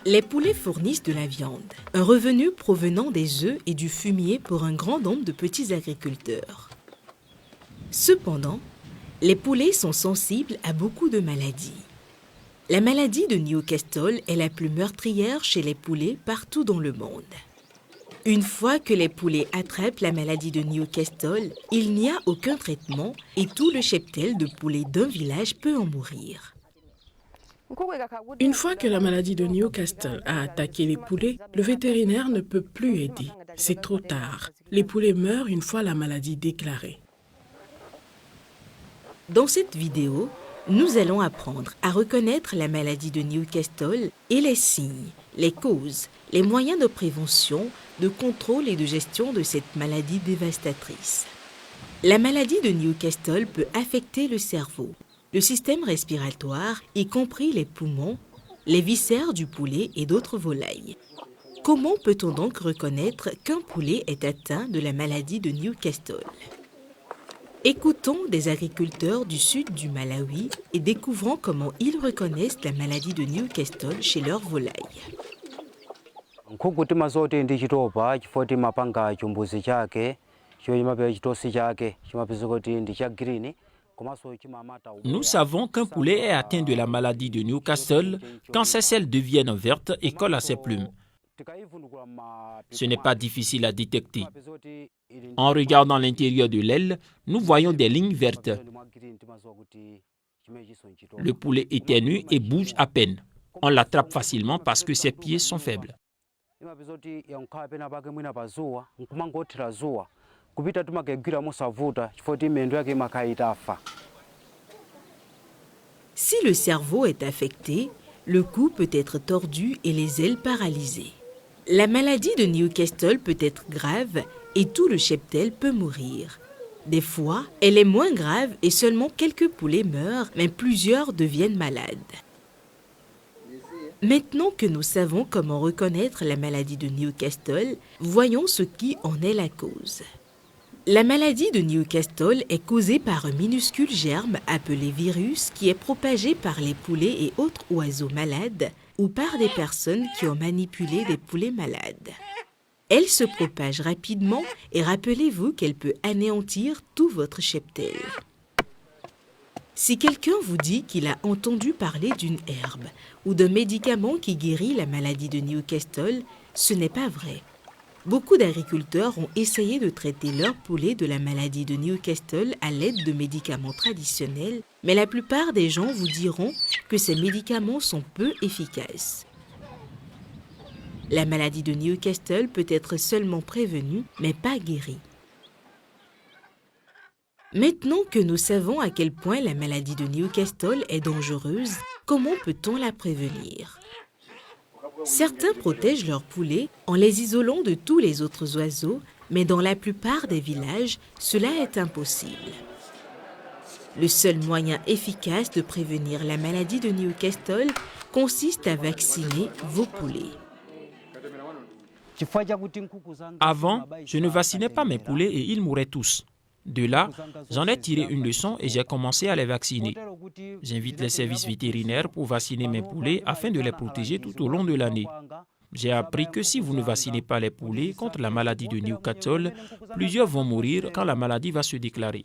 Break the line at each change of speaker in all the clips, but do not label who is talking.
Les poulets fournissent de la viande, un revenu provenant des œufs et du fumier pour un grand nombre de petits agriculteurs. Cependant, les poulets sont sensibles à beaucoup de maladies. La maladie de Newcastle est la plus meurtrière chez les poulets partout dans le monde. Une fois que les poulets attrapent la maladie de Newcastle, il n'y a aucun traitement et tout le cheptel de poulets d'un village peut en mourir.
Une fois que la maladie de Newcastle a attaqué les poulets, le vétérinaire ne peut plus aider. C'est trop tard. Les poulets meurent une fois la maladie déclarée.
Dans cette vidéo, nous allons apprendre à reconnaître la maladie de Newcastle et les signes, les causes, les moyens de prévention, de contrôle et de gestion de cette maladie dévastatrice. La maladie de Newcastle peut affecter le cerveau, le système respiratoire, y compris les poumons, les viscères du poulet et d'autres volailles. Comment peut-on donc reconnaître qu'un poulet est atteint de la maladie de Newcastle? Écoutons des agriculteurs du sud du Malawi et découvrons comment ils reconnaissent la maladie de Newcastle chez leurs volailles.
Nous savons qu'un poulet est atteint de la maladie de Newcastle quand ses ailes deviennent vertes et collent à ses plumes. Ce n'est pas difficile à détecter. En regardant l'intérieur de l'aile, nous voyons des lignes vertes. Le poulet éternue et bouge à peine. On l'attrape facilement parce que ses pieds sont faibles.
Si le cerveau est affecté, le cou peut être tordu et les ailes paralysées. La maladie de Newcastle peut être grave et tout le cheptel peut mourir. Des fois, elle est moins grave et seulement quelques poulets meurent, mais plusieurs deviennent malades. Maintenant que nous savons comment reconnaître la maladie de Newcastle, voyons ce qui en est la cause. La maladie de Newcastle est causée par un minuscule germe appelé virus qui est propagé par les poulets et autres oiseaux malades ou par des personnes qui ont manipulé des poulets malades. Elle se propage rapidement et rappelez-vous qu'elle peut anéantir tout votre cheptel. Si quelqu'un vous dit qu'il a entendu parler d'une herbe ou d'un médicament qui guérit la maladie de Newcastle, ce n'est pas vrai. Beaucoup d'agriculteurs ont essayé de traiter leurs poulets de la maladie de Newcastle à l'aide de médicaments traditionnels, mais la plupart des gens vous diront que ces médicaments sont peu efficaces. La maladie de Newcastle peut être seulement prévenue, mais pas guérie. Maintenant que nous savons à quel point la maladie de Newcastle est dangereuse, comment peut-on la prévenir? Certains protègent leurs poulets en les isolant de tous les autres oiseaux, mais dans la plupart des villages, cela est impossible. Le seul moyen efficace de prévenir la maladie de Newcastle consiste à vacciner vos poulets.
Avant, je ne vaccinais pas mes poulets et ils mouraient tous. De là, j'en ai tiré une leçon et j'ai commencé à les vacciner. J'invite les services vétérinaires pour vacciner mes poulets afin de les protéger tout au long de l'année. J'ai appris que si vous ne vaccinez pas les poulets contre la maladie de Newcastle, plusieurs vont mourir quand la maladie va se déclarer.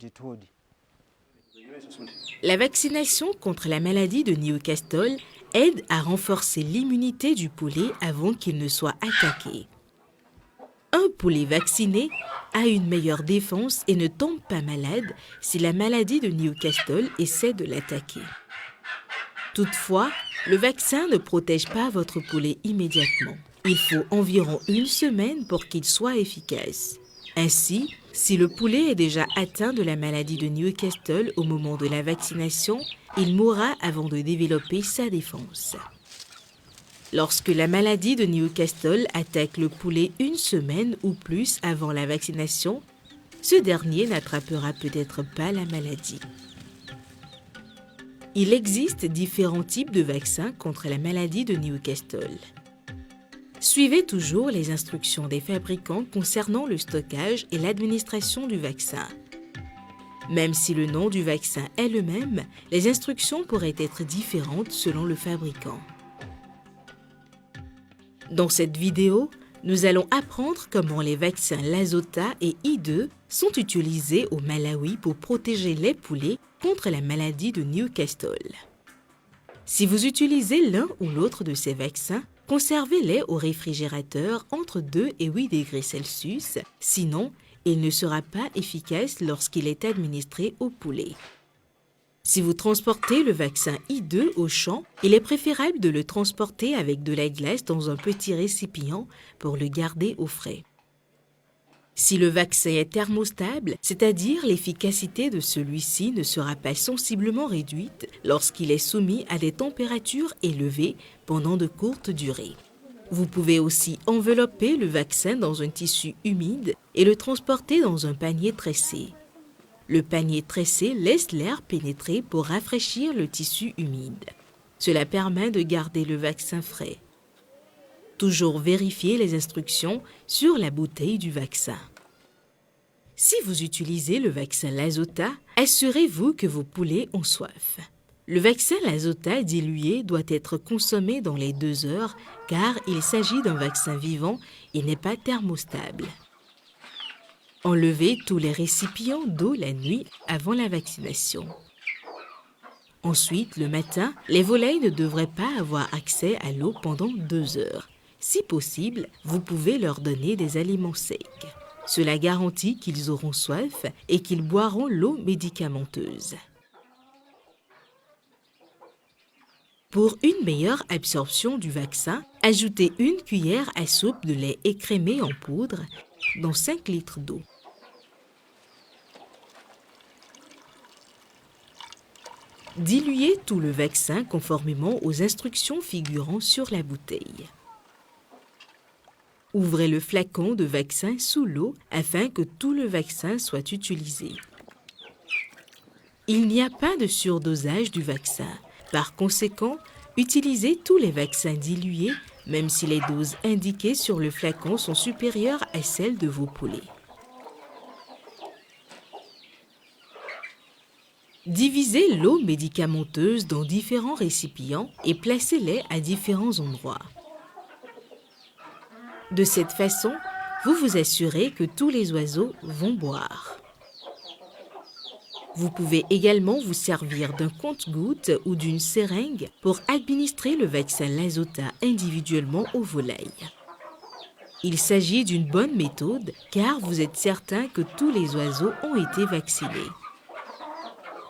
La vaccination contre la maladie de Newcastle aide à renforcer l'immunité du poulet avant qu'il ne soit attaqué. Un poulet vacciné a une meilleure défense et ne tombe pas malade si la maladie de Newcastle essaie de l'attaquer. Toutefois, le vaccin ne protège pas votre poulet immédiatement. Il faut environ une semaine pour qu'il soit efficace. Ainsi, si le poulet est déjà atteint de la maladie de Newcastle au moment de la vaccination, il mourra avant de développer sa défense. Lorsque la maladie de Newcastle attaque le poulet une semaine ou plus avant la vaccination, ce dernier n'attrapera peut-être pas la maladie. Il existe différents types de vaccins contre la maladie de Newcastle. Suivez toujours les instructions des fabricants concernant le stockage et l'administration du vaccin. Même si le nom du vaccin est le même, les instructions pourraient être différentes selon le fabricant. Dans cette vidéo, nous allons apprendre comment les vaccins Lazota et I2 sont utilisés au Malawi pour protéger les poulets contre la maladie de Newcastle. Si vous utilisez l'un ou l'autre de ces vaccins, conservez-les au réfrigérateur entre 2 et 8 degrés Celsius, sinon il ne sera pas efficace lorsqu'il est administré au poulet. Si vous transportez le vaccin I2 au champ, il est préférable de le transporter avec de la glace dans un petit récipient pour le garder au frais. Si le vaccin est thermostable, c'est-à-dire l'efficacité de celui-ci ne sera pas sensiblement réduite lorsqu'il est soumis à des températures élevées pendant de courtes durées. Vous pouvez aussi envelopper le vaccin dans un tissu humide et le transporter dans un panier tressé. Le panier tressé laisse l'air pénétrer pour rafraîchir le tissu humide. Cela permet de garder le vaccin frais. Toujours vérifier les instructions sur la bouteille du vaccin. Si vous utilisez le vaccin Lazota, assurez-vous que vos poulets ont soif. Le vaccin Lazota dilué doit être consommé dans les 2 heures car il s'agit d'un vaccin vivant et n'est pas thermostable. Enlevez tous les récipients d'eau la nuit avant la vaccination. Ensuite, le matin, les volailles ne devraient pas avoir accès à l'eau pendant 2 heures. Si possible, vous pouvez leur donner des aliments secs. Cela garantit qu'ils auront soif et qu'ils boiront l'eau médicamenteuse. Pour une meilleure absorption du vaccin, ajoutez 1 cuillère à soupe de lait écrémé en poudre dans 5 litres d'eau. Diluez tout le vaccin conformément aux instructions figurant sur la bouteille. Ouvrez le flacon de vaccin sous l'eau afin que tout le vaccin soit utilisé. Il n'y a pas de surdosage du vaccin. Par conséquent, utilisez tous les vaccins dilués, même si les doses indiquées sur le flacon sont supérieures à celles de vos poulets. Divisez l'eau médicamenteuse dans différents récipients et placez-les à différents endroits. De cette façon, vous vous assurez que tous les oiseaux vont boire. Vous pouvez également vous servir d'un compte-gouttes ou d'une seringue pour administrer le vaccin Lazota individuellement aux volailles. Il s'agit d'une bonne méthode car vous êtes certain que tous les oiseaux ont été vaccinés.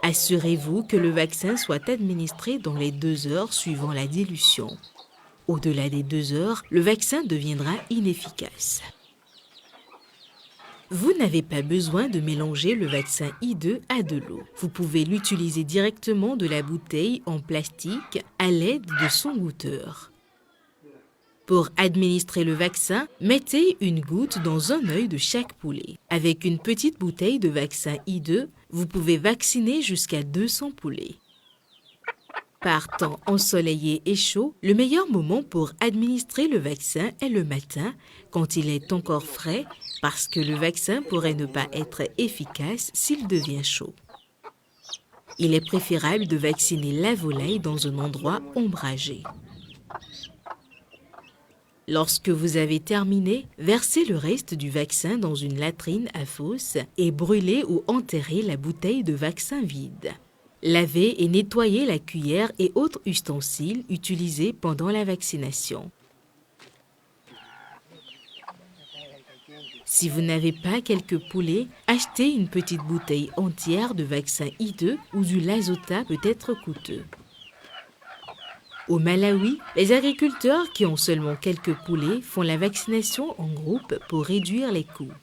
Assurez-vous que le vaccin soit administré dans les 2 heures suivant la dilution. Au-delà des 2 heures, le vaccin deviendra inefficace. Vous n'avez pas besoin de mélanger le vaccin I2 à de l'eau. Vous pouvez l'utiliser directement de la bouteille en plastique à l'aide de son goûteur. Pour administrer le vaccin, mettez 1 goutte dans un œil de chaque poulet. Avec une petite bouteille de vaccin I2, vous pouvez vacciner jusqu'à 200 poulets. Par temps ensoleillé et chaud, le meilleur moment pour administrer le vaccin est le matin, quand il est encore frais, parce que le vaccin pourrait ne pas être efficace s'il devient chaud. Il est préférable de vacciner la volaille dans un endroit ombragé. Lorsque vous avez terminé, versez le reste du vaccin dans une latrine à fosse et brûlez ou enterrez la bouteille de vaccin vide. Lavez et nettoyez la cuillère et autres ustensiles utilisés pendant la vaccination. Si vous n'avez pas quelques poulets, achetez une petite bouteille entière de vaccin I2 ou du Lazota peut être coûteux. Au Malawi, les agriculteurs qui ont seulement quelques poulets font la vaccination en groupe pour réduire les coûts.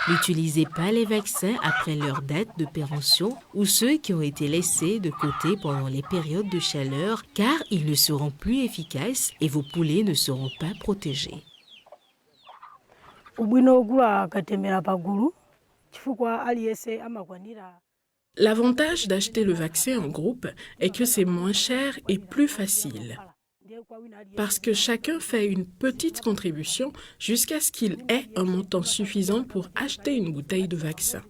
N'utilisez pas les vaccins après leur date de péremption ou ceux qui ont été laissés de côté pendant les périodes de chaleur car ils ne seront plus efficaces et vos poulets ne seront pas protégés.
L'avantage d'acheter le vaccin en groupe est que c'est moins cher et plus facile. Parce que chacun fait une petite contribution jusqu'à ce qu'il ait un montant suffisant pour acheter une bouteille de vaccin.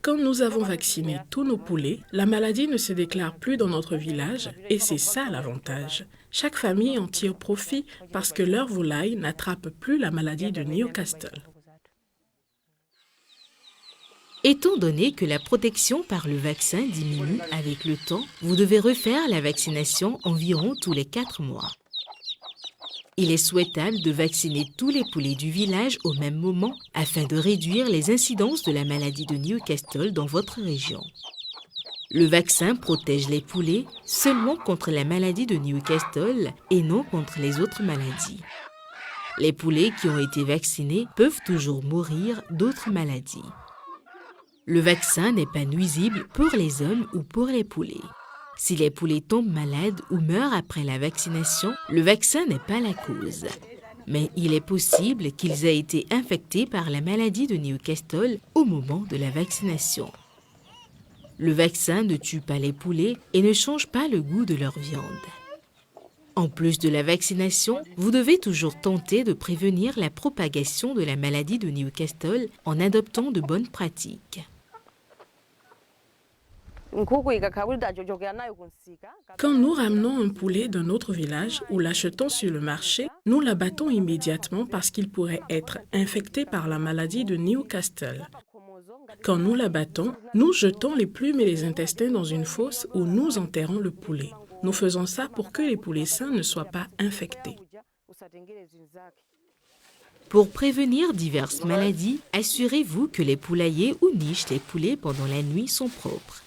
Quand nous avons vacciné tous nos poulets, la maladie ne se déclare plus dans notre village et c'est ça l'avantage. Chaque famille en tire profit parce que leur volaille n'attrape plus la maladie de Newcastle.
Étant donné que la protection par le vaccin diminue avec le temps, vous devez refaire la vaccination environ tous les 4 mois. Il est souhaitable de vacciner tous les poulets du village au même moment afin de réduire les incidences de la maladie de Newcastle dans votre région. Le vaccin protège les poulets seulement contre la maladie de Newcastle et non contre les autres maladies. Les poulets qui ont été vaccinés peuvent toujours mourir d'autres maladies. Le vaccin n'est pas nuisible pour les hommes ou pour les poulets. Si les poulets tombent malades ou meurent après la vaccination, le vaccin n'est pas la cause. Mais il est possible qu'ils aient été infectés par la maladie de Newcastle au moment de la vaccination. Le vaccin ne tue pas les poulets et ne change pas le goût de leur viande. En plus de la vaccination, vous devez toujours tenter de prévenir la propagation de la maladie de Newcastle en adoptant de bonnes pratiques.
Quand nous ramenons un poulet d'un autre village ou l'achetons sur le marché, nous l'abattons immédiatement parce qu'il pourrait être infecté par la maladie de Newcastle. Quand nous l'abattons, nous jetons les plumes et les intestins dans une fosse où nous enterrons le poulet. Nous faisons ça pour que les poulets sains ne soient pas infectés.
Pour prévenir diverses maladies, assurez-vous que les poulaillers où nichent les poulets pendant la nuit sont propres.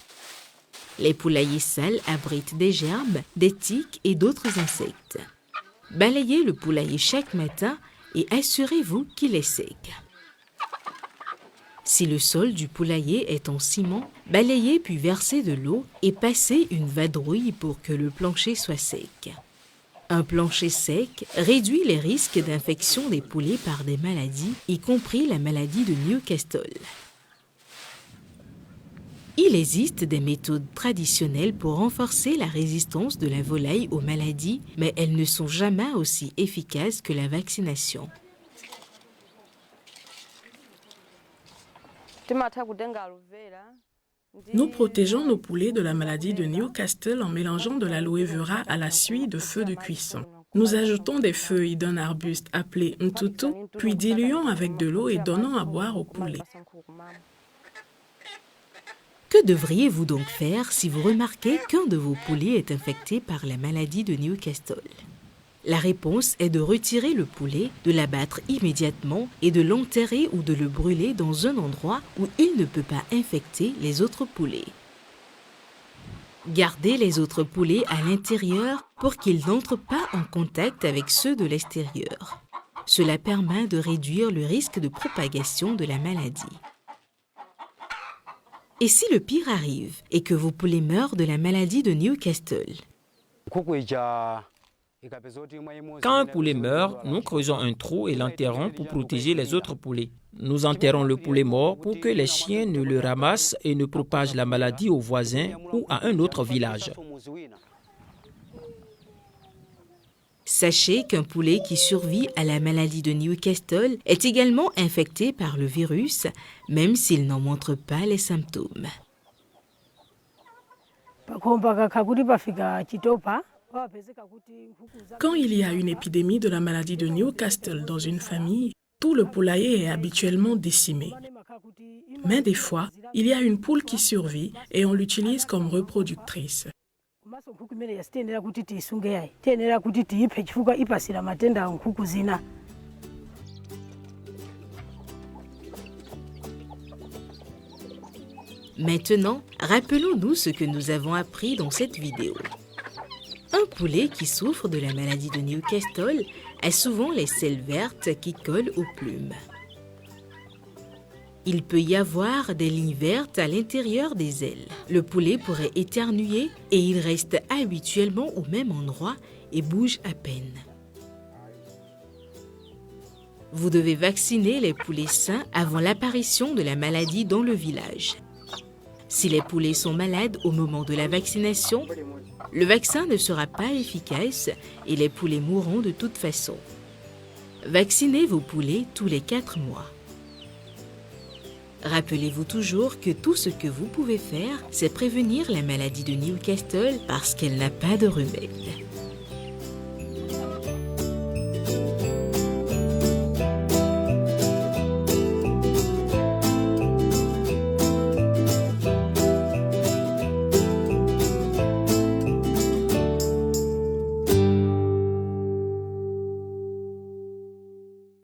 Les poulaillers sales abritent des germes, des tiques et d'autres insectes. Balayez le poulailler chaque matin et assurez-vous qu'il est sec. Si le sol du poulailler est en ciment, balayez puis versez de l'eau et passez une vadrouille pour que le plancher soit sec. Un plancher sec réduit les risques d'infection des poulets par des maladies, y compris la maladie de Newcastle. Il existe des méthodes traditionnelles pour renforcer la résistance de la volaille aux maladies, mais elles ne sont jamais aussi efficaces que la vaccination.
Nous protégeons nos poulets de la maladie de Newcastle en mélangeant de l'aloe vera à la suie de feu de cuisson. Nous ajoutons des feuilles d'un arbuste appelé ntutu, puis diluons avec de l'eau et donnons à boire aux poulets.
Que devriez-vous donc faire si vous remarquez qu'un de vos poulets est infecté par la maladie de Newcastle? La réponse est de retirer le poulet, de l'abattre immédiatement et de l'enterrer ou de le brûler dans un endroit où il ne peut pas infecter les autres poulets. Gardez les autres poulets à l'intérieur pour qu'ils n'entrent pas en contact avec ceux de l'extérieur. Cela permet de réduire le risque de propagation de la maladie. Et si le pire arrive et que vos poulets meurent de la maladie de Newcastle?
Quand un poulet meurt, nous creusons un trou et l'enterrons pour protéger les autres poulets. Nous enterrons le poulet mort pour que les chiens ne le ramassent et ne propagent la maladie aux voisins ou à un autre village.
Sachez qu'un poulet qui survit à la maladie de Newcastle est également infecté par le virus, même s'il n'en montre pas les symptômes.
Quand il y a une épidémie de la maladie de Newcastle dans une famille, tout le poulailler est habituellement décimé. Mais des fois, il y a une poule qui survit et on l'utilise comme reproductrice.
Maintenant, rappelons-nous ce que nous avons appris dans cette vidéo. Un poulet qui souffre de la maladie de Newcastle a souvent les selles vertes qui collent aux plumes. Il peut y avoir des lignes vertes à l'intérieur des ailes. Le poulet pourrait éternuer et il reste habituellement au même endroit et bouge à peine. Vous devez vacciner les poulets sains avant l'apparition de la maladie dans le village. Si les poulets sont malades au moment de la vaccination, le vaccin ne sera pas efficace et les poulets mourront de toute façon. Vaccinez vos poulets tous les 4 mois. Rappelez-vous toujours que tout ce que vous pouvez faire, c'est prévenir la maladie de Newcastle parce qu'elle n'a pas de remède.